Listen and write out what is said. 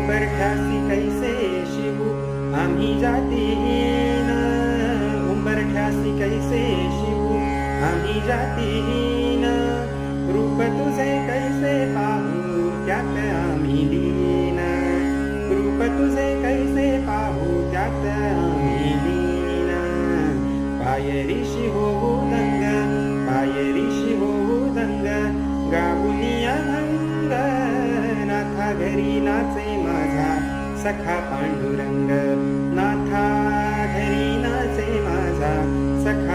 उंबरठ्यासी कैसे शिवू आम्ही जातीहीन, उंबरठ्यासी कैसे शिवू आम्ही जातीहीन, रूप तुझे कैसे पाहू त्यात आम्ही लीन, रूप तुझे कैसे पाहू त्यात आम्ही लीन. पायरीशी होऊ दंग, पायरीशी होऊ दंग, गाऊनी अभंग, नाथा घरी नाचे माझा सखा पांडुरंग, नाथा घरी नाचे माझा सखा